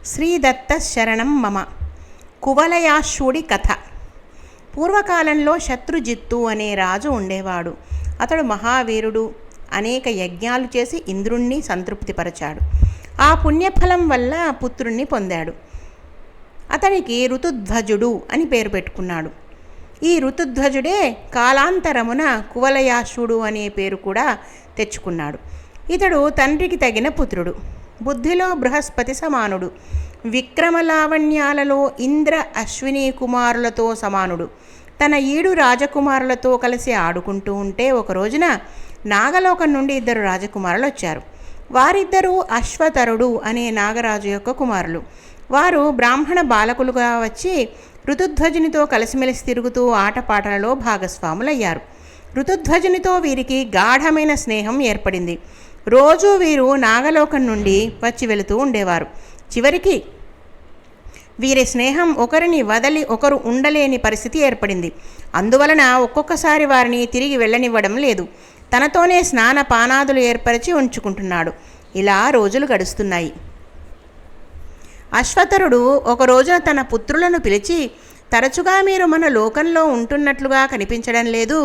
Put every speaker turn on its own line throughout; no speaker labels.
శ్రీదత్త శరణం మమ. కువలయాశ్వుడి కథ. పూర్వకాలంలో శత్రుజిత్తు అనే రాజు ఉండేవాడు. అతడు మహావీరుడు. అనేక యజ్ఞాలు చేసి ఇంద్రుణ్ణి సంతృప్తిపరచాడు. ఆ పుణ్యఫలం వల్ల పుత్రుణ్ణి పొందాడు. అతనికి ఋతుధ్వజుడు అని పేరు పెట్టుకున్నాడు. ఈ ఋతుధ్వజుడే కాలాంతరమున కువలయాశ్వుడు అనే పేరు కూడా తెచ్చుకున్నాడు. ఇతడు తండ్రికి తగిన పుత్రుడు. బుద్ధిలో బృహస్పతి సమానుడు. విక్రమలావణ్యాలలో ఇంద్ర అశ్విని కుమారులతో సమానుడు. తన 7 రాజకుమారులతో కలిసి ఆడుకుంటూ ఉంటే ఒక రోజున నాగలోకం నుండి 2 రాజకుమారులు వచ్చారు. వారిద్దరూ అశ్వతరుడు అనే నాగరాజు యొక్క కుమారులు. వారు బ్రాహ్మణ బాలకులుగా వచ్చి ఋతుధ్వజునితో కలిసిమెలిసి తిరుగుతూ ఆటపాటలలో భాగస్వాములయ్యారు. ఋతుధ్వజునితో వీరికి గాఢమైన స్నేహం ఏర్పడింది. రోజూ వీరు నాగలోకం నుండి వచ్చి వెళుతూ ఉండేవారు. చివరికి వీరి స్నేహం ఒకరిని వదలి ఒకరు ఉండలేని పరిస్థితి ఏర్పడింది. అందువలన ఒక్కొక్కసారి వారిని తిరిగి వెళ్ళనివ్వడం లేదు. తనతోనే స్నాన పానాదులు ఏర్పరిచి ఉంచుకుంటున్నాడు. ఇలా రోజులు గడుస్తున్నాయి. అశ్వతరుడు ఒక రోజున తన పుత్రులను పిలిచి, తరచుగా మీరు మన లోకంలో ఉంటున్నట్లుగా కనిపించడం లేదు.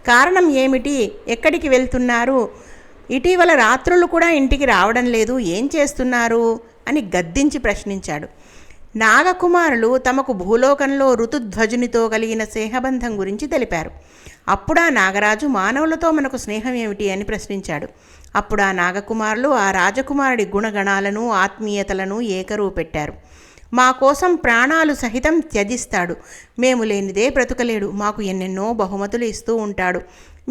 కారణం ఏమిటి? ఎక్కడికి వెళ్తున్నారు? ఇటీవల రాత్రులు కూడా ఇంటికి రావడం లేదు. ఏం చేస్తున్నారు అని గద్దించి ప్రశ్నించాడు. నాగకుమారులు తమకు భూలోకంలో ఋతుధ్వజునితో కలిగిన స్నేహబంధం గురించి తెలిపారు. అప్పుడు ఆ నాగరాజు, మానవులతో మనకు స్నేహం ఏమిటి అని ప్రశ్నించాడు. అప్పుడు ఆ నాగకుమారులు ఆ రాజకుమారుడి గుణగణాలను ఆత్మీయతలను ఏకరువు పెట్టారు. మా కోసం ప్రాణాలు సహితం త్యజిస్తాడు. మేము లేనిదే బ్రతుకలేడు. మాకు ఎన్నెన్నో బహుమతులు ఇస్తూ ఉంటాడు.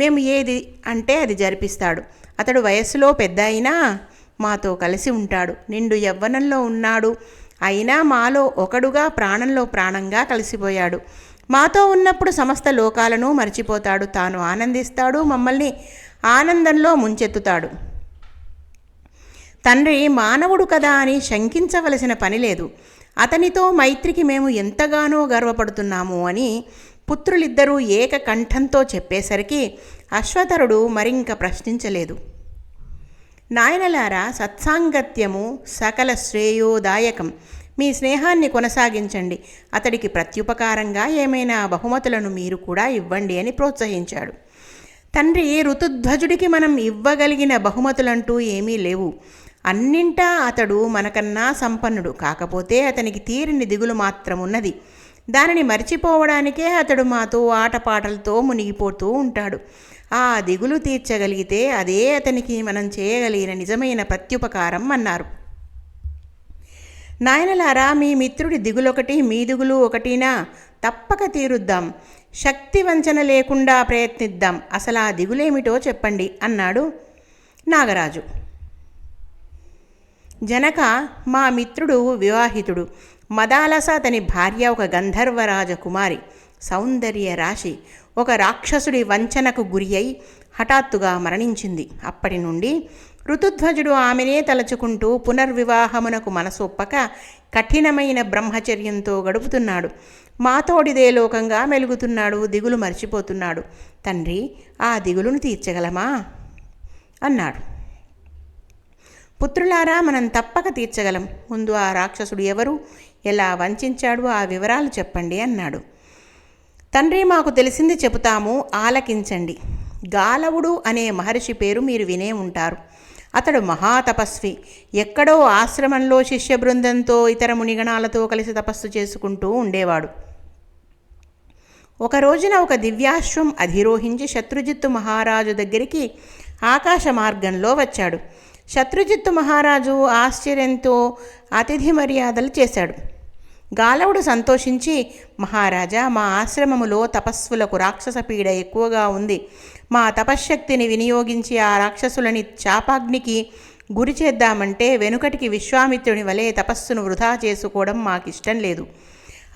మేము ఏది అంటే అది జరిపిస్తాడు. అతడు వయస్సులో పెద్ద అయినా మాతో కలిసి ఉంటాడు. నిండు యవ్వనంలో ఉన్నాడు. అయినా మాలో ఒకడుగా ప్రాణంలో ప్రాణంగా కలిసిపోయాడు. మాతో ఉన్నప్పుడు సమస్త లోకాలను మర్చిపోతాడు. తాను ఆనందిస్తాడు. మమ్మల్ని ఆనందంలో ముంచెత్తుతాడు. తండ్రి మానవుడు కదా అని శంకించవలసిన పని లేదు. అతనితో మైత్రికి మేము ఎంతగానో గర్వపడుతున్నాము అని పుత్రులిద్దరూ ఏకకంఠంతో చెప్పేసరికి అశ్వతరుడు మరింక ప్రశ్నించలేదు. నాయనలారా, సత్సాంగత్యము సకల శ్రేయోదాయకం. మీ స్నేహాన్ని కొనసాగించండి. అతడికి ప్రత్యుపకారంగా ఏమైనా బహుమతులను మీరు కూడా ఇవ్వండి అని ప్రోత్సహించాడు. తండ్రి, ఋతుధ్వజుడికి మనం ఇవ్వగలిగిన బహుమతులంటూ ఏమీ లేవు. అన్నింటా అతడు మనకన్నా సంపన్నుడు. కాకపోతే అతనికి తీరని దిగులు మాత్రం ఉన్నది. దానిని మర్చిపోవడానికే అతడు మాతో ఆటపాటలతో మునిగిపోతూ ఉంటాడు. ఆ దిగులు తీర్చగలిగితే అదే అతనికి మనం చేయగలిగిన నిజమైన ప్రత్యుపకారం అన్నారు. నాయనలారా, మీ మిత్రుడి దిగులొకటి, మీ దిగులు ఒకటినా? తప్పక తీరుద్దాం. శక్తి వంచన లేకుండా ప్రయత్నిద్దాం. అసలు ఆ దిగులేమిటో చెప్పండి అన్నాడు నాగరాజు. జనక, మా మిత్రుడు వివాహితుడు. మదాలస అతని భార్య ఒక గంధర్వరాజ కుమారి, సౌందర్య రాశి. ఒక రాక్షసుడి వంచనకు గురి అయి హఠాత్తుగా మరణించింది. అప్పటి నుండి ఋతుధ్వజుడు ఆమెనే తలచుకుంటూ పునర్వివాహమునకు మనసొప్పక కఠినమైన బ్రహ్మచర్యంతో గడుపుతున్నాడు. మాతోడిదే లోకంగా మెలుగుతున్నాడు. దిగులు మర్చిపోతున్నాడు. తండ్రి, ఆ దిగులును తీర్చగలమా అన్నాడు. పుత్రులారా, మనం తప్పక తీర్చగలం. ముందు ఆ రాక్షసుడు ఎవరు, ఎలా వంచాడు, ఆ వివరాలు చెప్పండి అన్నాడు. తండ్రి, మాకు తెలిసింది చెబుతాము, ఆలకించండి. గాలవుడు అనే మహర్షి పేరు మీరు వినే ఉంటారు. అతడు మహాతపస్వి. ఎక్కడో ఆశ్రమంలో శిష్య బృందంతో ఇతర మునిగణాలతో కలిసి తపస్సు చేసుకుంటూ ఉండేవాడు. ఒక రోజున ఒక దివ్యాశ్వం అధిరోహించి శత్రుజిత్తు మహారాజు దగ్గరికి ఆకాశ మార్గంలో వచ్చాడు. శత్రుజిత్తు మహారాజు ఆశ్చర్యంతో అతిథి మర్యాదలు చేశాడు. గాలవుడు సంతోషించి, మహారాజా, మా ఆశ్రమములో తపస్సులకు రాక్షస పీడ ఎక్కువగా ఉంది. మా తపశ్శక్తిని వినియోగించి ఆ రాక్షసులని చాపాగ్నికి గురి చేద్దామంటే వెనుకటికి విశ్వామిత్రుని వలె తపస్సును వృధా చేసుకోవడం మాకిష్టం లేదు.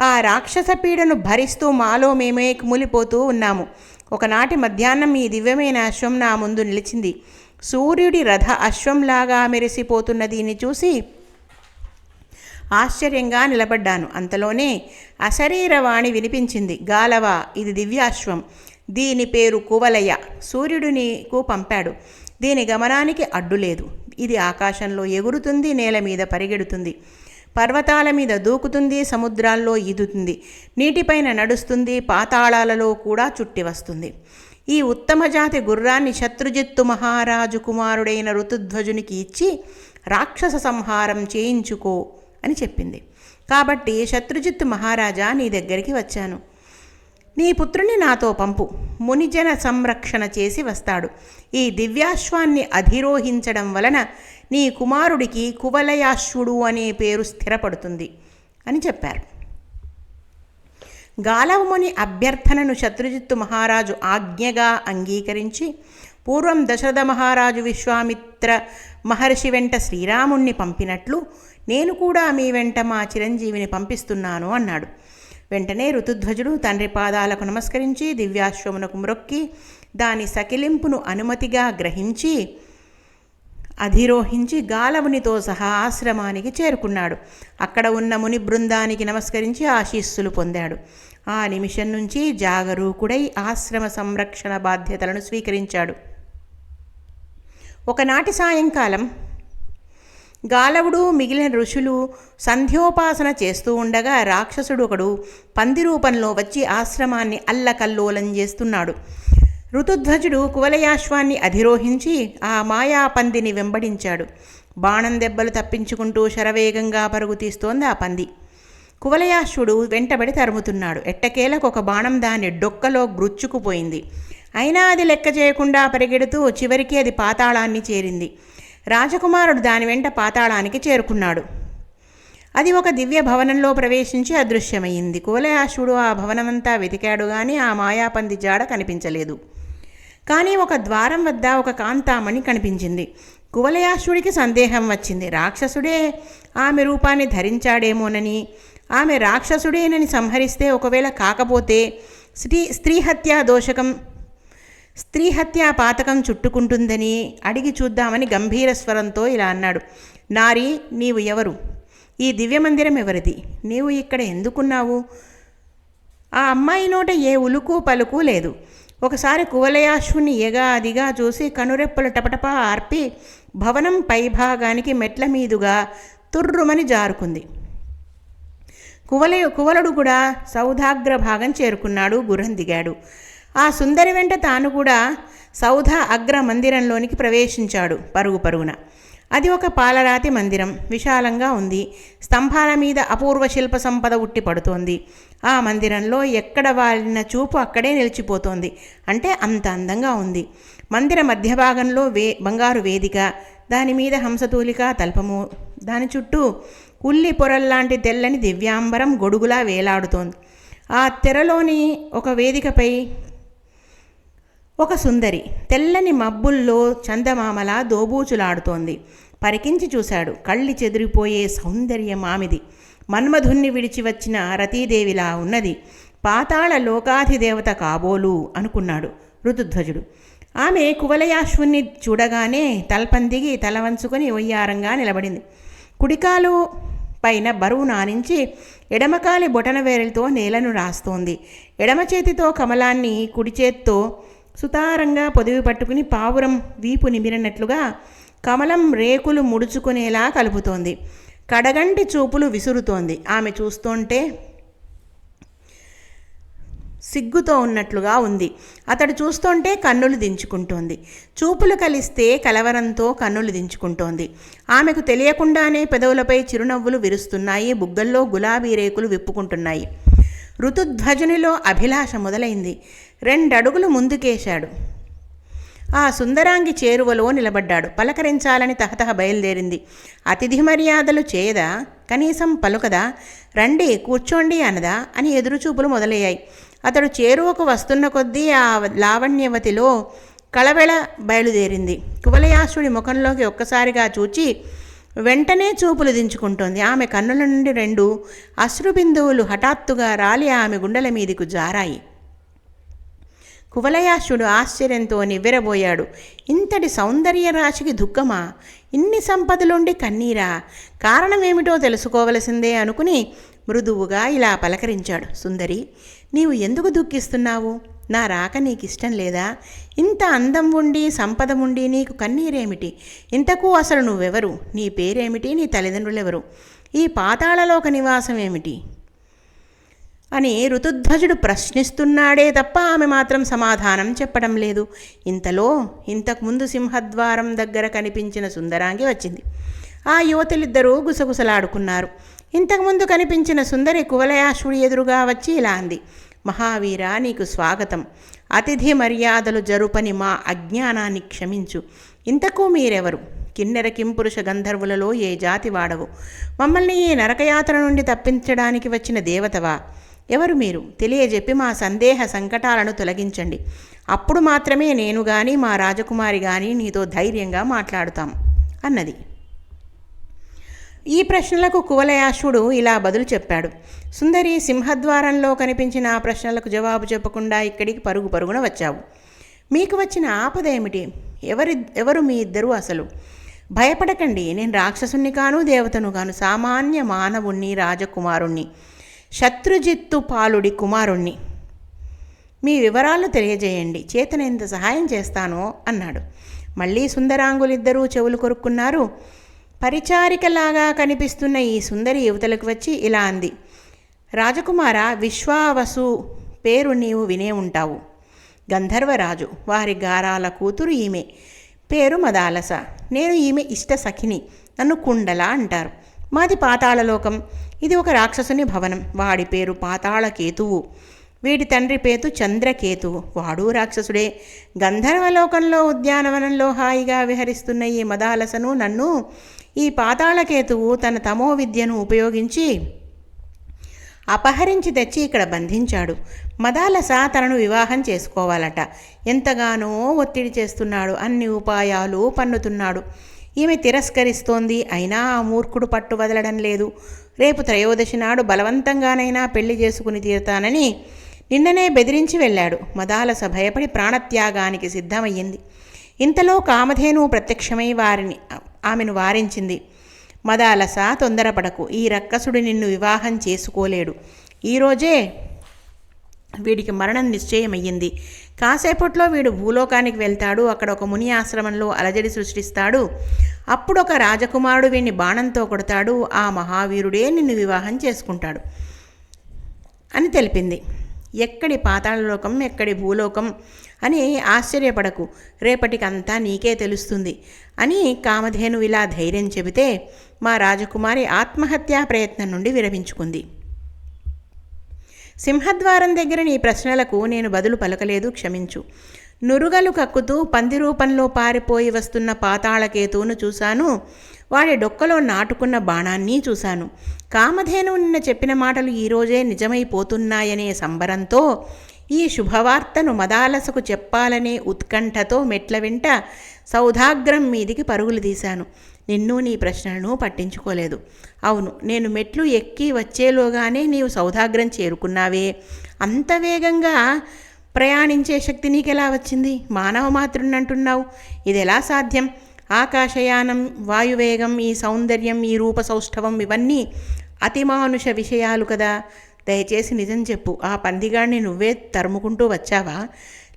ఆ రాక్షస పీడను భరిస్తూ మాలో మేమే కుమిలిపోతూ ఉన్నాము. ఒకనాటి మధ్యాహ్నం ఈ దివ్యమైన అశ్వం నా ముందు నిలిచింది. సూర్యుడి రథ అశ్వంలాగా మెరిసిపోతున్న దీన్ని చూసి ఆశ్చర్యంగా నిలబడ్డాను. అంతలోనే అశరీరవాణి వినిపించింది. గాలవా, ఇది దివ్యాశ్వం. దీని పేరు కువలయ. సూర్యుడు నీకు పంపాడు. దీని గమనానికి అడ్డు లేదు. ఇది ఆకాశంలో ఎగురుతుంది, నేల మీద పరిగెడుతుంది. పర్వతాల మీద దూకుతుంది, సముద్రాల్లో ఈదుతుంది, నీటిపైన నడుస్తుంది, పాతాళాలలో కూడా చుట్టి వస్తుంది. ఈ ఉత్తమ జాతి గుర్రాన్ని శత్రుజిత్తు మహారాజు కుమారుడైన ఋతుధ్వజునికి ఇచ్చి రాక్షస సంహారం చేయించుకో అని చెప్పింది. కాబట్టి శత్రుజిత్తు మహారాజా, నీ దగ్గరికి వచ్చాను. నీ పుత్రుని నాతో పంపు. మునిజన సంరక్షణ చేసి వస్తాడు. ఈ దివ్యాశ్వాన్ని అధిరోహించడం వలన నీ కుమారుడికి కువలయాశ్వుడు అనే పేరు స్థిరపడుతుంది అని చెప్పారు. గాలవముని అభ్యర్థనను శత్రుజిత్తు మహారాజు ఆజ్ఞగా అంగీకరించి పూర్వం దశరథ మహారాజు విశ్వామిత్ర మహర్షి వెంట శ్రీరాముణ్ణి పంపినట్లు నేను కూడా మీ వెంట మా చిరంజీవిని పంపిస్తున్నాను అన్నాడు. వెంటనే ఋతుధ్వజుడు తండ్రి పాదాలకు నమస్కరించి దివ్యాశ్వమునకు మ్రొక్కి దాని సకిలింపును అనుమతిగా గ్రహించి అధిరోహించి గాలవునితో సహా ఆశ్రమానికి చేరుకున్నాడు. అక్కడ ఉన్న ముని బృందానికి నమస్కరించి ఆశీస్సులు పొందాడు. ఆ నిమిషం నుంచి జాగరూకుడై ఆశ్రమ సంరక్షణ బాధ్యతలను స్వీకరించాడు. ఒకనాటి సాయంకాలం గాలవుడు మిగిలిన ఋషులు సంధ్యోపాసన చేస్తూ ఉండగా రాక్షసుడు ఒకడు పంది రూపంలో వచ్చి ఆశ్రమాన్ని అల్లకల్లోలం చేస్తున్నాడు. ఋతుధ్వజుడు కువలయాశ్వాన్ని అధిరోహించి ఆ మాయా పందిని వెంబడించాడు. బాణం దెబ్బలు తప్పించుకుంటూ శరవేగంగా పరుగు తీస్తోంది ఆ పంది. కువలయాశ్వుడు వెంటబడి తరుముతున్నాడు. ఎట్టకేలకు ఒక బాణం దాని డొక్కలో గ్రుచ్చుకుపోయింది. అయినా అది లెక్క చేయకుండా పరిగెడుతూ చివరికి అది పాతాళాన్ని చేరింది. రాజకుమారుడు దాని వెంట పాతాళానికి చేరుకున్నాడు. అది ఒక దివ్య భవనంలో ప్రవేశించి అదృశ్యమైంది. కువలయాశ్వుడు ఆ భవనమంతా వెతికాడు గాని ఆ మాయాపంది జాడ కనిపించలేదు. కానీ ఒక ద్వారం వద్ద ఒక కాంతామణి కనిపించింది. కువలయాశ్వుడికి సందేహం వచ్చింది. రాక్షసుడే ఆమె రూపాన్ని ధరించాడేమోనని, ఆమె రాక్షసుడేనని సంహరిస్తే ఒకవేళ కాకపోతే స్త్రీహత్యా పాతకం చుట్టుకుంటుందని అడిగి చూద్దామని గంభీర స్వరంతో ఇలా అన్నాడు. నారీ, నీవు ఎవరు? ఈ దివ్యమందిరం ఎవరిది? నీవు ఇక్కడ ఎందుకున్నావు? ఆ అమ్మాయి నోట ఏ ఉలుకు పలుకు లేదు. ఒకసారి కువలయాశ్వుని ఎగాదిగా చూసి కనురెప్పలు టపటపా ఆర్పి భవనం పైభాగానికి మెట్ల మీదుగా తుర్రుమని జారుకుంది. కువలుడు కూడా సౌధాగ్ర భాగం చేరుకున్నాడు. గుర్రం దిగాడు. ఆ సుందరి వెంట తాను కూడా సౌధ అగ్ర మందిరంలోనికి ప్రవేశించాడు పరుగున. అది ఒక పాలరాతి మందిరం. విశాలంగా ఉంది. స్తంభాల మీద అపూర్వ శిల్ప సంపద ఉట్టి పడుతోంది. ఆ మందిరంలో ఎక్కడ వాలిన చూపు అక్కడే నిలిచిపోతోంది. అంటే అంత అందంగా ఉంది. మందిర మధ్య భాగంలో బంగారు వేదిక, దాని మీద హంసతూలిక తల్పము, దాని చుట్టూ ఉల్లి పొరల్లాంటి తెల్లని దివ్యాంబరం గొడుగులా వేలాడుతోంది. ఆ తెరలోని ఒక వేదికపై ఒక సుందరి తెల్లని మబ్బుల్లో చందమామలా దోబూచులాడుతోంది. పరికించి చూశాడు. కళ్ళి చెదిరిపోయే సౌందర్యం ఆమెది. మన్మధుణ్ణి విడిచి వచ్చిన రతీదేవిలా ఉన్నది. పాతాళ లోకాధిదేవత కాబోలు అనుకున్నాడు ఋతుధ్వజుడు. ఆమె కువలయాశ్వుని చూడగానే తల్పందిగి తల వంచుకొని ఒయ్యారంగా నిలబడింది. కుడికాలు పైన బరువు నానించి ఎడమకాలి బొటన వేరెలతో నేలను రాస్తోంది. ఎడమ చేతితో కమలాన్ని కుడి చేత్తో సుతారంగా పొదివి పట్టుకుని పావురం వీపు నిమిరినట్లుగా కమలం రేకులు ముడుచుకునేలా కలుపుతోంది. కడగంటి చూపులు విసురుతోంది. ఆమె చూస్తుంటే సిగ్గుతో ఉన్నట్లుగా ఉంది. అతడు చూస్తుంటే కన్నులు దించుకుంటోంది. చూపులు కలిస్తే కలవరంతో కన్నులు దించుకుంటోంది. ఆమెకు తెలియకుండానే పెదవులపై చిరునవ్వులు విరుస్తున్నాయి. బుగ్గల్లో గులాబీ రేకులు విప్పుకుంటున్నాయి. ఋతుధ్వజునిలో అభిలాష మొదలైంది. 2 అడుగులు ముందుకేశాడు. ఆ సుందరాంగి చేరువలో నిలబడ్డాడు. పలకరించాలని తహతహ బయలుదేరింది. అతిథి మర్యాదలు చేయదా? కనీసం పలుకదా? రండి కూర్చోండి అనదా అని ఎదురుచూపులు మొదలయ్యాయి. అతడు చేరువకు వస్తున్న కొద్దీ ఆ లావణ్యవతిలో కళవెళ బయలుదేరింది. కువలయాశ్వుడి ముఖంలోకి ఒక్కసారిగా చూచి వెంటనే చూపులు దించుకుంటోంది. ఆమె కన్నుల నుండి 2 అశ్రుబిందువులు హఠాత్తుగా రాలి ఆమె గుండెల మీదకు జారాయి. కువలయాశ్వుడు ఆశ్చర్యంతో నివ్వెరబోయాడు. ఇంతటి సౌందర్య రాశికి దుఃఖమా? ఇన్ని సంపదలుండి కన్నీరా? కారణమేమిటో తెలుసుకోవలసిందే అనుకుని మృదువుగా ఇలా పలకరించాడు. సుందరి, నీవు ఎందుకు దుఃఖిస్తున్నావు? నా రాక నీకు ఇష్టం లేదా? ఇంత అందం ఉండి సంపద ఉండి నీకు కన్నీరేమిటి? ఇంతకు అసలు నువ్వెవరు? నీ పేరేమిటి? నీ తల్లిదండ్రులెవరు? ఈ పాతాళలోక నివాసం ఏమిటి అని ఋతుధ్వజుడు ప్రశ్నిస్తున్నాడే తప్ప ఆమె మాత్రం సమాధానం చెప్పడం లేదు. ఇంతలో ఇంతకుముందు సింహద్వారం దగ్గర కనిపించిన సుందరాంగి వచ్చింది. ఆ యువతులిద్దరూ గుసగుసలాడుకున్నారు. ఇంతకుముందు కనిపించిన సుందరి కువలయాశ్వుడి ఎదురుగా వచ్చి ఇలా అంది: మహావీర, నీకు స్వాగతం. అతిథి మర్యాదలు జరుపని మా అజ్ఞానాన్ని క్షమించు. ఇంతకు మీరెవరు? కిన్నెర కింపురుష గంధర్వులలో ఏ జాతి వాడవు? మమ్మల్ని ఈ నరకయాత్ర నుండి తప్పించడానికి వచ్చిన దేవతవా? ఎవరు మీరు? తెలియజెప్పి మా సందేహ సంకటాలను తొలగించండి. అప్పుడు మాత్రమే నేను కానీ మా రాజకుమారి కానీ నీతో ధైర్యంగా మాట్లాడుతాం అన్నది. ఈ ప్రశ్నలకు కువలయాశ్వుడు ఇలా బదులు చెప్పాడు: సుందరి, సింహద్వారంలో కనిపించిన ఆ ప్రశ్నలకు జవాబు చెప్పకుండా ఇక్కడికి పరుగు పరుగున వచ్చావు. మీకు వచ్చిన ఆపద ఏమిటి? ఎవరు మీ ఇద్దరు అసలు? భయపడకండి, నేను రాక్షసుని కాను, దేవతను కాను, సామాన్య మానవుణ్ణి, రాజకుమారుణ్ణి, శత్రుజిత్తు పాలుడి కుమారుణ్ణి. మీ వివరాలు తెలియజేయండి, చేతనెంత సహాయం చేస్తానో అన్నాడు. మళ్ళీ సుందరాంగులిద్దరూ చెవులు కొరుక్కున్నారు. పరిచారికలాగా కనిపిస్తున్న ఈ సుందరి యువతలకు వచ్చి ఇలా అంది: రాజకుమార, విశ్వావసు పేరు నీవు వినే ఉంటావు. గంధర్వరాజు, వారి గారాల కూతురు ఈమె. పేరు మదాలస. నేను ఈమె ఇష్ట సఖిని. నన్ను కుండల అంటారు. మాది పాతాళలోకం. ఇది ఒక రాక్షసుని భవనం. వాడి పేరు పాతాళకేతువు. వీడి తండ్రి పేరు చంద్రకేతువు. వాడు రాక్షసుడే. గంధర్వలోకంలో ఉద్యానవనంలో హాయిగా విహరిస్తున్న ఈ మదాలసను నన్ను ఈ పాతాళకేతువు తన తమో విద్యను ఉపయోగించి అపహరించి తెచ్చి ఇక్కడ బంధించాడు. మదాలస తనను వివాహం చేసుకోవాలట. ఎంతగానో ఒత్తిడి చేస్తున్నాడు. అన్ని ఉపాయాలు పన్నుతున్నాడు. ఈమె తిరస్కరిస్తోంది. అయినా ఆ మూర్ఖుడు పట్టు వదలడం లేదు. రేపు త్రయోదశి నాడు బలవంతంగానైనా పెళ్లి చేసుకుని తీరుతానని నిన్ననే బెదిరించి వెళ్ళాడు. మదాలస భయపడి ప్రాణత్యాగానికి సిద్ధమయ్యింది. ఇంతలో కామధేను ప్రత్యక్షమై ఆమెను వారించింది. మదాలస, తొందరపడకు. ఈ రక్కసుడు నిన్ను వివాహం చేసుకోలేడు. ఈరోజే వీడికి మరణం నిశ్చయమయ్యింది. కాసేపట్లో వీడు భూలోకానికి వెళ్తాడు. అక్కడ ఒక ముని ఆశ్రమంలో అలజడి సృష్టిస్తాడు. అప్పుడు ఒక రాజకుమారుడు వీడిని బాణంతో కొడతాడు. ఆ మహావీరుడే నిన్ను వివాహం చేసుకుంటాడు అని తెలిపింది. ఎక్కడి పాతాళలోకం, ఎక్కడి భూలోకం అని ఆశ్చర్యపడకు. రేపటికంతా నీకే తెలుస్తుంది అని కామధేను ఇలా ధైర్యం చెబితే మా రాజకుమారి ఆత్మహత్యా ప్రయత్నం నుండి విరమించుకుంది. సింహద్వారం దగ్గర నీ ప్రశ్నలకు నేను బదులు పలకలేదు, క్షమించు. నురుగలు కక్కుతూ పంది రూపంలో పారిపోయి వస్తున్న పాతాళకేతువును చూశాను. వాడి డొక్కలో నాటుకున్న బాణాన్ని చూశాను. కామధేను నిన్న చెప్పిన మాటలు ఈరోజే నిజమైపోతున్నాయనే సంబరంతో ఈ శుభవార్తను మదాలసకు చెప్పాలనే ఉత్కంఠతో మెట్ల వెంట సౌధాగ్రం మీదికి పరుగులు తీశాను. నిన్ను నీ ప్రశ్నలను పట్టించుకోలేదు. అవును, నేను మెట్లు ఎక్కి వచ్చేలోగానే నీవు సౌధాగ్రం చేరుకున్నావే. అంత వేగంగా ప్రయాణించే శక్తి నీకెలా వచ్చింది? మానవ మాతృన్నంటున్నావు. ఇది ఎలా సాధ్యం? ఆకాశయానం, వాయువేగం, ఈ సౌందర్యం, ఈ రూప సౌష్ఠవం ఇవన్నీ అతిమానుష విషయాలు కదా. దయచేసి నిజం చెప్పు. ఆ పందిగాడిని నువ్వే తరుముకుంటూ వచ్చావా,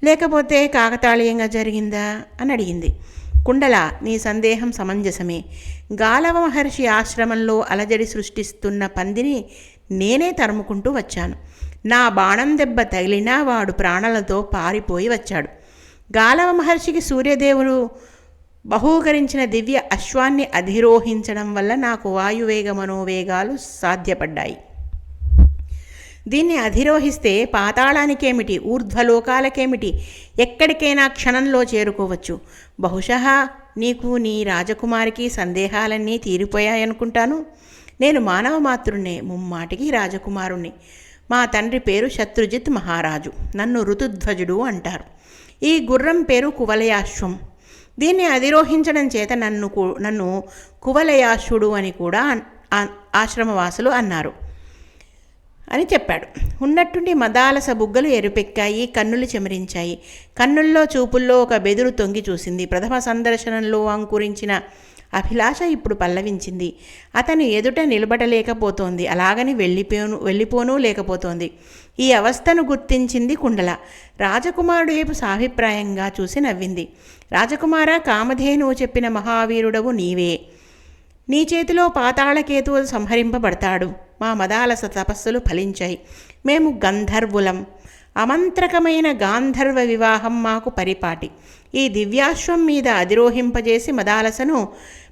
లేకపోతే కాకతాళీయంగా జరిగిందా అని అడిగింది. కుండల, నీ సందేహం సమంజసమే. గాలవ మహర్షి ఆశ్రమంలో అలజడి సృష్టిస్తున్న పందిని నేనే తరుముకుంటూ వచ్చాను. నా బాణం దెబ్బ తగిలినా వాడు ప్రాణాలతో పారిపోయి వచ్చాడు. గాలవ మహర్షికి సూర్యదేవుడు బహూకరించిన దివ్య అశ్వాన్ని అధిరోహించడం వల్ల నాకు వాయువేగ మనోవేగాలు సాధ్యపడ్డాయి. దీన్ని అధిరోహిస్తే పాతాళానికేమిటి, ఊర్ధ్వలోకాలకేమిటి, ఎక్కడికైనా క్షణంలో చేరుకోవచ్చు. బహుశా నీకు నీ రాజకుమారికి సందేహాలన్నీ తీరిపోయాయనుకుంటాను. నేను మానవ మాతృణ్ణే, ముమ్మాటికి రాజకుమారుణ్ణి. మా తండ్రి పేరు శత్రుజిత్ మహారాజు. నన్ను ఋతుధ్వజుడు అంటారు. ఈ గుర్రం పేరు కువలయాశ్వం. దీన్ని అధిరోహించడం చేత నన్ను కువలయాశ్వుడు అని కూడా ఆశ్రమవాసులు అన్నారు అని చెప్పాడు. ఉన్నట్టుండి మదాలస బుగ్గలు ఎరుపెక్కాయి, కన్నులు చెమరించాయి. కన్నుల్లో చూపుల్లో ఒక బెదురు తొంగి చూసింది. ప్రథమ సందర్శనంలో అంకురించిన అభిలాష ఇప్పుడు పల్లవించింది. అతను ఎదుట నిలబడలేకపోతోంది. అలాగని వెళ్ళిపోనూ లేకపోతోంది. ఈ అవస్థను గుర్తించింది కుండల. రాజకుమారుడు వైపు సాభిప్రాయంగా చూసి నవ్వింది. రాజకుమార, కామధేనువు చెప్పిన మహావీరుడవు నీవే. నీ చేతిలో పాతాళకేతువు సంహరింపబడతాడు. మా మదాలస తపస్సులు ఫలించాయి. మేము గంధర్వులం. అమంత్రకమైన గాంధర్వ వివాహం మాకు పరిపాటి. ఈ దివ్యాశ్వం మీద అధిరోహింపజేసి మదాలసను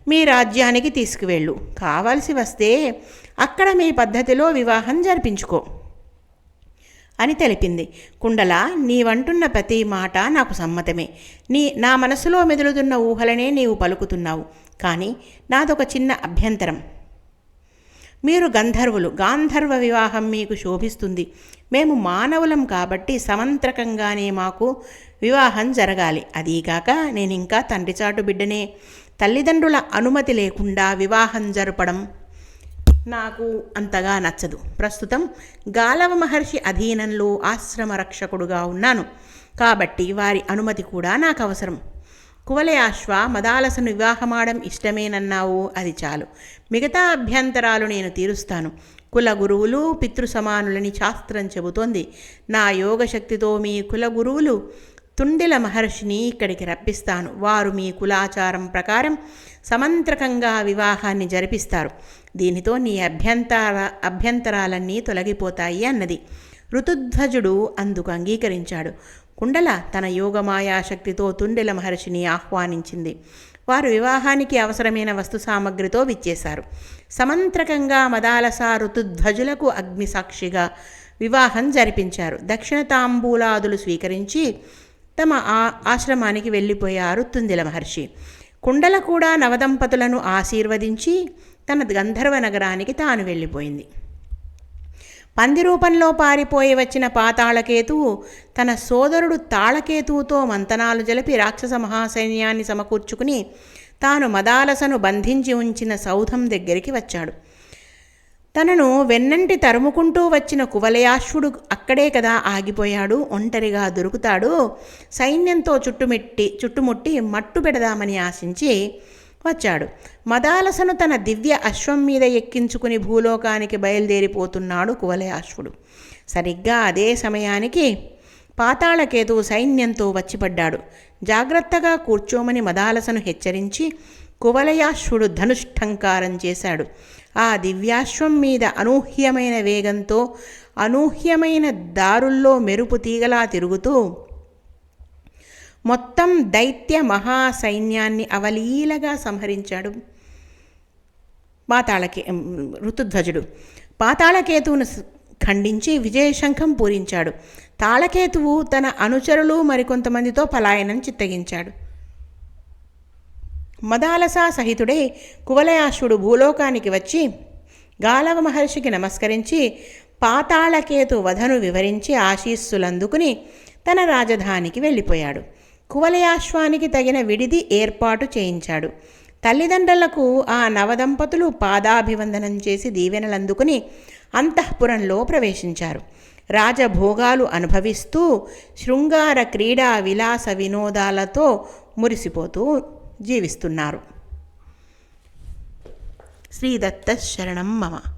మీ రాజ్యానికి తీసుకువెళ్ళు. కావలసి వస్తే అక్కడ మీ పద్ధతిలో వివాహం జరిపించుకో అని తెలిపింది. కుండల, నీవంటున్న ప్రతి మాట నాకు సమ్మతమే. నా మనసులో మెదులుతున్న ఊహలనే నీవు పలుకుతున్నావు. కానీ నాదొక చిన్న అభ్యంతరం. మీరు గంధర్వులు. గాంధర్వ వివాహం మీకు శోభిస్తుంది. మేము మానవులం కాబట్టి సమంత్రకంగానే మాకు వివాహం జరగాలి. అదీగాక నేనింకా తండ్రి చాటు బిడ్డనే. తల్లిదండ్రుల అనుమతి లేకుండా వివాహం జరపడం నాకు అంతగా నచ్చదు. ప్రస్తుతం గాలవ మహర్షి అధీనంలో ఆశ్రమ రక్షకుడుగా ఉన్నాను కాబట్టి వారి అనుమతి కూడా నాకు అవసరం. కువలయాశ్వ, మదాలసను వివాహమాడం ఇష్టమేనన్నావు, అది చాలు. మిగతా అభ్యంతరాలు నేను తీరుస్తాను. కుల గురువులు పితృసమానులని శాస్త్రం చెబుతోంది. నా యోగశక్తితో మీ కుల గురువులు తుండిల మహర్షిని ఇక్కడికి రప్పిస్తాను. వారు మీ కులాచారం ప్రకారం సమంత్రకంగా వివాహాన్ని జరిపిస్తారు. దీనితో నీ అభ్యంతరాలన్నీ తొలగిపోతాయి అన్నది. ఋతుధ్వజుడు అందుకు అంగీకరించాడు. కుండల తన యోగమాయాశక్తితో తుండిల మహర్షిని ఆహ్వానించింది. వారు వివాహానికి అవసరమైన వస్తు సామగ్రితో విచ్చేశారు. సమంత్రకంగా మదాలస ఋతుధ్వజులకు అగ్నిసాక్షిగా వివాహం జరిపించారు. దక్షిణ తాంబూలాదులు స్వీకరించి తమ ఆశ్రమానికి వెళ్ళిపోయారు తుండిల మహర్షి. కుండల కూడా నవదంపతులను ఆశీర్వదించి తన గంధర్వ నగరానికి తాను వెళ్ళిపోయింది. పంది రూపంలో పారిపోయి వచ్చిన పాతాళకేతువు తన సోదరుడు తాళకేతువుతో మంతనాలు జలిపి రాక్షస మహాసైన్యాన్ని సమకూర్చుకుని తాను మదాలసను బంధించి ఉంచిన సౌధం దగ్గరికి వచ్చాడు. తనను వెన్నంటి తరుముకుంటూ వచ్చిన కువలయాశ్వుడు అక్కడే కదా ఆగిపోయాడు. ఒంటరిగా దొరుకుతాడు. సైన్యంతో చుట్టుముట్టి మట్టు పెడదామని ఆశించి వచ్చాడు. మదాలసను తన దివ్య అశ్వం మీద ఎక్కించుకుని భూలోకానికి బయలుదేరిపోతున్నాడు కువలయాశ్వుడు. సరిగ్గా అదే సమయానికి పాతాళకేతువు సైన్యంతో వచ్చిపడ్డాడు. జాగ్రత్తగా కూర్చోమని మదాలసను హెచ్చరించి కువలయాశ్వుడు ధనుష్టంకారం చేశాడు. ఆ దివ్యాశ్వం మీద అనూహ్యమైన వేగంతో అనూహ్యమైన దారుల్లో మెరుపు తీగలా తిరుగుతూ మొత్తం దైత్య మహాసైన్యాన్ని అవలీలగా సంహరించాడు ఋతుధ్వజుడు. పాతాళకేతువును ఖండించి విజయశంఖం పూరించాడు. తాళకేతువు తన అనుచరులు మరికొంతమందితో పలాయనం చిత్తగించాడు. మదాలస సహితుడే కువలయాశ్వుడు భూలోకానికి వచ్చి గాలవ మహర్షికి నమస్కరించి పాతాళకేతు వధను వివరించి ఆశీస్సులందుకుని తన రాజధానికి వెళ్ళిపోయాడు. కువలయాశ్వానికి తగిన విడిది ఏర్పాటు చేయించాడు. తల్లిదండ్రులకు ఆ నవదంపతులు పాదాభివందనం చేసి దీవెనలందుకుని అంతఃపురంలో ప్రవేశించారు. రాజభోగాలు అనుభవిస్తూ శృంగార క్రీడా విలాస వినోదాలతో మురిసిపోతూ జీవిస్తున్నారు. శ్రీదత్త శరణం మమ.